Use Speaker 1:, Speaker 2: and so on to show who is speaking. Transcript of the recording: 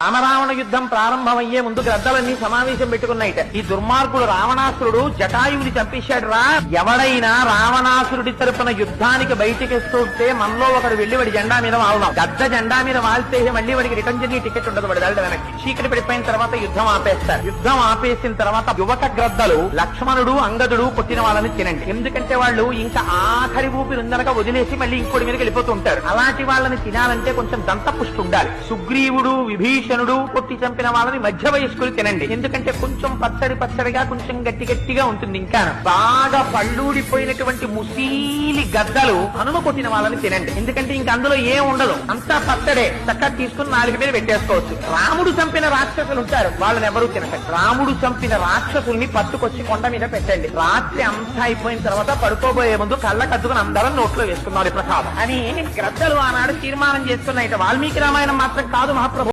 Speaker 1: రామరావణ యుద్ధం ప్రారంభమయ్యే ముందు గ్రద్దలన్నీ సమావేశం పెట్టుకున్నాయిట. ఈ దుర్మార్గుడు రావణాసురుడు జటాయువుని చంపేశాడు రా. ఎవడైనా రావణాసురుడి తరపున యుద్ధానికి బయటికి వస్తుంటే మనలో ఒకడు వెళ్లి వాడి జెండా మీద వాళ్దాం. గద్ద జెండా మీద వాళ్తే మళ్ళీ వాడికి రిటర్న్ జర్నీ టికెట్ ఉండదు. వాడి వెళ్ళడం వెనక్కి చీకటి పడిపోయిన తర్వాత యుద్ధం ఆపేస్తారు. యుద్ధం ఆపేసిన తర్వాత యువక గ్రద్దలు లక్ష్మణుడు అంగదుడు కొట్టిన వాళ్ళని తినండి. ఎందుకంటే వాళ్ళు ఇంకా ఆఖరి ఊపి ఉందనక వదిలేసి మళ్ళీ ఇంకోటి మీదకి వెళ్ళిపోతుంటారు. అలాంటి వాళ్ళని తినాలంటే కొంచెం దంతపుష్టి ఉండాలి. సుగ్రీవుడు విభీషణుడు కొట్టి చంపిన వాళ్ళని మధ్య వయస్కులు తినండి. ఎందుకంటే కొంచెం పచ్చడిగా కొంచెం గట్టిగా ఉంటుంది. ఇంకా బాగా పళ్ళూడిపోయినటువంటి ముసీలి గద్దలు హనుమ కొట్టిన వాళ్ళని తినండి. ఎందుకంటే ఇంక అందులో ఏం ఉండదు, అంతా పచ్చడే. చక్కగా తీసుకుని 4 మీద పెట్టేసుకోవచ్చు. రాముడు చంపిన రాక్షసులు ఉంటారు, వాళ్ళని ఎవరూ తినకండి. రాముడు చంపిన రాక్షసుల్ని పట్టుకొచ్చి కొండ మీద పెట్టండి. రాత్రి అంతా అయిపోయిన తర్వాత పడుకోబోయే ముందు కళ్ళకద్దుకుని అందరం నోట్లో వేసుకున్నారు ప్రసాదం అని గ్రద్దలు ఆనాడు తీర్మానం చేసుకున్నాయి. వాల్మీకి రామాయణం మాత్రం కాదు మహాప్రభు.